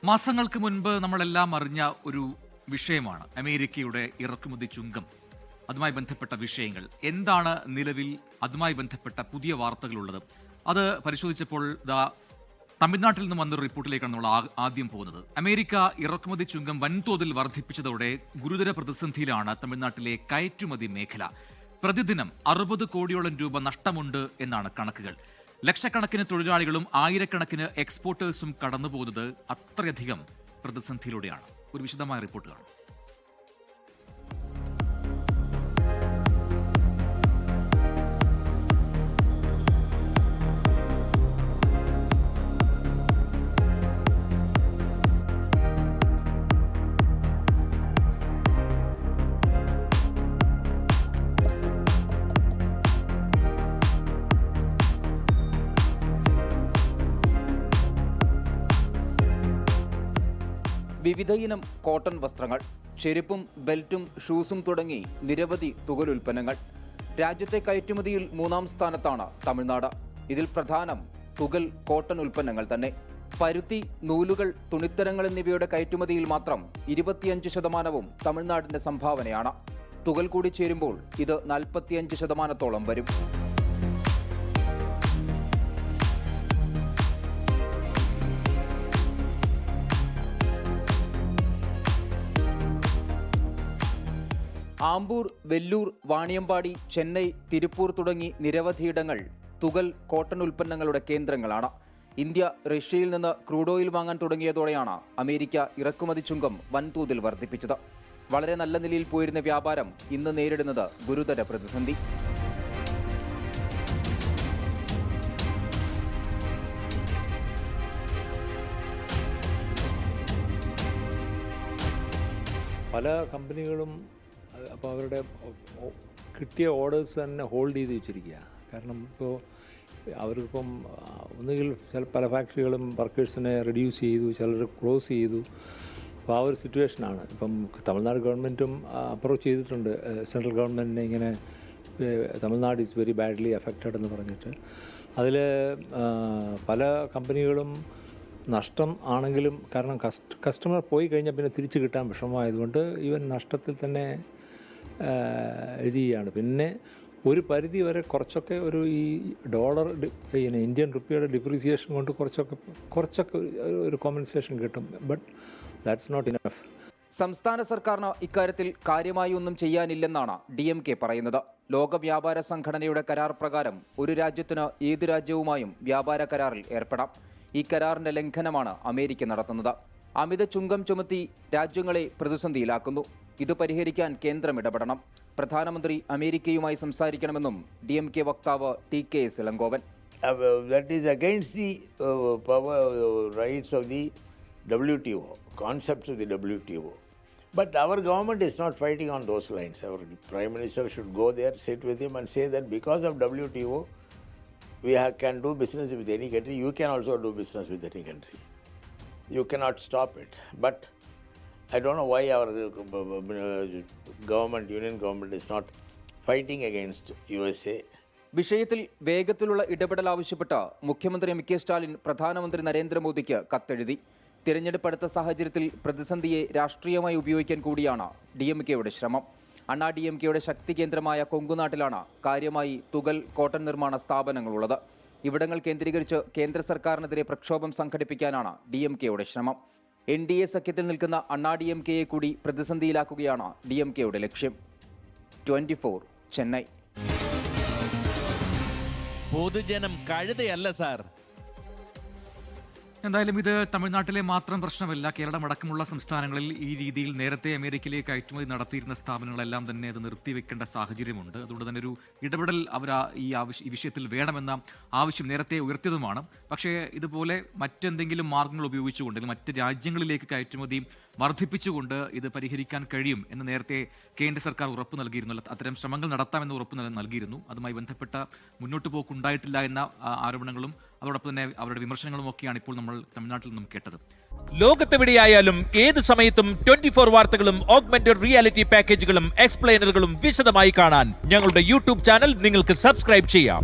മാസങ്ങൾക്ക് മുൻപ് നമ്മളെല്ലാം അറിഞ്ഞ ഒരു വിഷയമാണ് അമേരിക്കയുടെ ഇറക്കുമതി ചുങ്കം. അതുമായി ബന്ധപ്പെട്ട വിഷയങ്ങൾ എന്താണ് നിലവിൽ അതുമായി ബന്ധപ്പെട്ട പുതിയ വാർത്തകളുള്ളത്? അത് പരിശോധിച്ചപ്പോൾ തമിഴ്നാട്ടിൽ നിന്ന് വന്നൊരു റിപ്പോർട്ടിലേക്കാണ് നമ്മൾ ആദ്യം പോകുന്നത്. അമേരിക്ക ഇറക്കുമതി ചുങ്കം വൻതോതിൽ വർദ്ധിപ്പിച്ചതോടെ ഗുരുതര പ്രതിസന്ധിയിലാണ് തമിഴ്നാട്ടിലെ കയറ്റുമതി മേഖല. പ്രതിദിനം 60 കോടിയോളം രൂപ നഷ്ടമുണ്ട് എന്നാണ് കണക്കുകൾ. ലക്ഷക്കണക്കിന് തൊഴിലാളികളും ആയിരക്കണക്കിന് എക്സ്പോർട്ടേഴ്സും കടന്നുപോകുന്നത് അത്രയധികം പ്രതിസന്ധിയിലൂടെയാണ്. ഒരു വിശദമായ റിപ്പോർട്ട് കാണാം. വിവിധയിനം കോട്ടൺ വസ്ത്രങ്ങൾ, ചെരുപ്പും ബെൽറ്റും ഷൂസും തുടങ്ങി നിരവധി തുകലുൽപ്പന്നങ്ങൾ. രാജ്യത്തെ കയറ്റുമതിയിൽ 3-ാം സ്ഥാനത്താണ് തമിഴ്നാട്. ഇതിൽ പ്രധാനം തുകൽ കോട്ടൺ ഉൽപ്പന്നങ്ങൾ തന്നെ. പരുത്തി, നൂലുകൾ, തുണിത്തരങ്ങൾ എന്നിവയുടെ കയറ്റുമതിയിൽ മാത്രം 25% തമിഴ്നാടിന്റെ സംഭാവനയാണ്. തുകൽ കൂടി ചേരുമ്പോൾ ഇത് 45% വരും. ആമ്പൂർ, വെല്ലൂർ, വാണിയമ്പാടി, ചെന്നൈ, തിരുപ്പൂർ തുടങ്ങി നിരവധിയിടങ്ങൾ തുകൽ കോട്ടൺ ഉൽപ്പന്നങ്ങളുടെ കേന്ദ്രങ്ങളാണ്. ഇന്ത്യ റഷ്യയിൽ നിന്ന് ക്രൂഡ് ഓയിൽ വാങ്ങാൻ തുടങ്ങിയതോടെയാണ് അമേരിക്ക ഇറക്കുമതി ചുങ്കം വൻതോതിൽ വർദ്ധിപ്പിച്ചത്. വളരെ നല്ല നിലയിൽ പോയിരുന്ന വ്യാപാരം ഇന്ന് നേരിടുന്നത് ഗുരുതര പ്രതിസന്ധി. പല കമ്പനികളും അപ്പോൾ അവരുടെ കിട്ടിയ ഓർഡേഴ്സ് തന്നെ ഹോൾഡ് ചെയ്ത് വെച്ചിരിക്കുക. കാരണം ഇപ്പോൾ അവർക്കിപ്പം ഒന്നുകിൽ പല ഫാക്ടറികളും വർക്കേഴ്സിനെ റെഡ്യൂസ് ചെയ്തു, ചിലർ ക്ലോസ് ചെയ്തു. അപ്പോൾ ആ ഒരു സിറ്റുവേഷനാണ്. ഇപ്പം തമിഴ്നാട് ഗവൺമെൻറ്റും അപ്രോച്ച് ചെയ്തിട്ടുണ്ട് സെൻട്രൽ ഗവൺമെൻറ്റിനെ, ഇങ്ങനെ Tamil Nadu is very badly affected എന്ന് പറഞ്ഞിട്ട്. അതിൽ പല കമ്പനികളും നഷ്ടം ആണെങ്കിലും, കാരണം കസ്റ്റമർ പോയി കഴിഞ്ഞാൽ പിന്നെ തിരിച്ചു കിട്ടാൻ വിഷമമായതുകൊണ്ട് ഈവൻ നഷ്ടത്തിൽ തന്നെ എഴുതുകയാണ്. പിന്നെ ഒരു പരിധി വരെ കുറച്ചൊക്കെ ഈ ഡോളർ ഇന്ത്യൻ റുപ്പിയുടെ ഡിപ്രീസിയേഷൻ കൊണ്ട് കുറച്ചൊക്കെ ഒരു കോമ്പൻസേഷൻ കിട്ടും. But that's not enough. സംസ്ഥാന സർക്കാരിന് ഇക്കാര്യത്തിൽ കാര്യമായി ഒന്നും ചെയ്യാനില്ലെന്നാണ് DMK പറയുന്നത്. ലോക വ്യാപാര സംഘടനയുടെ കരാർ പ്രകാരം ഒരു രാജ്യത്തിന് ഏത് രാജ്യവുമായും വ്യാപാര കരാറിൽ ഏർപ്പെടാം. ഈ കരാറിന്റെ ലംഘനമാണ് അമേരിക്ക നടത്തുന്നത്. അമിത ചുങ്കം ചുമത്തി രാജ്യങ്ങളെ പ്രതിസന്ധിയിലാക്കുന്നു. ഇത് പരിഹരിക്കാൻ കേന്ദ്രം ഇടപെടണം. പ്രധാനമന്ത്രി അമേരിക്കയുമായി സംസാരിക്കണമെന്നും DMK വക്താവ് TKS Elangovan. That is against the power rights of the WTO, concepts of the WTO. But our government is not fighting on those lines. Our Prime Minister should go there, sit with him and say that because of WTO, we can do business with any country. You can also do business with any country. You cannot stop it. But I don't know why our government, union government, is not fighting against USA. വിഷയത്തിൽ വേഗത്തിലുള്ള ഇടപെടൽ ആവശ്യപ്പെട്ട് മുഖ്യമന്ത്രി MK Stalin പ്രധാനമന്ത്രി നരേന്ദ്രമോദിക്ക് കത്തെഴുതി. തിരഞ്ഞെടുപ്പ് അടുത്ത സാഹചര്യത്തിൽ പ്രതിസന്ധിയെ രാഷ്ട്രീയമായി ഉപയോഗിക്കാൻ കൂടിയാണ് DMKയുടെ ശ്രമം. അണ്ണാ DMKയുടെ ശക്തി കേന്ദ്രമായ കൊങ്കുനാട്ടിലാണ് കാര്യമായി തുകൽ കോട്ടൺ നിർമ്മാണ സ്ഥാപനങ്ങളുള്ളത്. ഇവിടങ്ങൾ കേന്ദ്രീകരിച്ച് കേന്ദ്ര സർക്കാരിനെതിരെ പ്രക്ഷോഭം സംഘടിപ്പിക്കാനാണ് DMKയുടെ ശ്രമം. NDA സഖ്യത്തിൽ നിൽക്കുന്ന അണ്ണാ DMKയെ കൂടി പ്രതിസന്ധിയിലാക്കുകയാണ് DMKയുടെ ലക്ഷ്യം. 24 ചെന്നൈ. പൊതുജനം കഴുതയല്ല സാർ. എന്തായാലും ഇത് തമിഴ്നാട്ടിലെ മാത്രം പ്രശ്നമല്ല. കേരളം അടക്കമുള്ള സംസ്ഥാനങ്ങളിൽ ഈ രീതിയിൽ നേരത്തെ അമേരിക്കയിലേക്ക് കയറ്റുമതി നടത്തിയിരുന്ന സ്ഥാപനങ്ങളെല്ലാം തന്നെ അത് നിർത്തിവെക്കേണ്ട സാഹചര്യമുണ്ട്. അതുകൊണ്ട് തന്നെ ഒരു ഇടപെടൽ അവർ ഈ വിഷയത്തിൽ വേണമെന്ന ആവശ്യം നേരത്തെ ഉയർത്തിയതുമാണ്. പക്ഷേ ഇതുപോലെ മറ്റെന്തെങ്കിലും മാർഗങ്ങൾ ഉപയോഗിച്ചുകൊണ്ട് മറ്റ് രാജ്യങ്ങളിലേക്ക് കയറ്റുമതി വർദ്ധിപ്പിച്ചുകൊണ്ട് ഇത് പരിഹരിക്കാൻ കഴിയും എന്ന് നേരത്തെ കേന്ദ്ര സർക്കാർ ഉറപ്പ് നൽകിയിരുന്നു. അത്തരം ശ്രമങ്ങൾ നടത്താമെന്ന് ഉറപ്പ് നൽകിയിരുന്നു. അതുമായി ബന്ധപ്പെട്ട മുന്നോട്ട് പോക്കുണ്ടായിട്ടില്ല എന്ന ആരോപണങ്ങളും അതോടൊപ്പം തന്നെ അവരുടെ വിമർശനങ്ങളും ഒക്കെയാണ് ഇപ്പോൾ നമ്മൾ തമിഴ്നാട്ടിൽ നിന്നും കേട്ടത്. ലോകത്തെവിടെയായാലും ഏത് സമയത്തും 24 വാർത്തകളും ഓഗ്മെന്റഡ് റിയാലിറ്റി പാക്കേജുകളും എക്സ്പ്ലെയിനറുകളും വിശദമായി കാണാൻ ഞങ്ങളുടെ YouTube ചാനൽ നിങ്ങൾക്ക് സബ്സ്ക്രൈബ് ചെയ്യാം.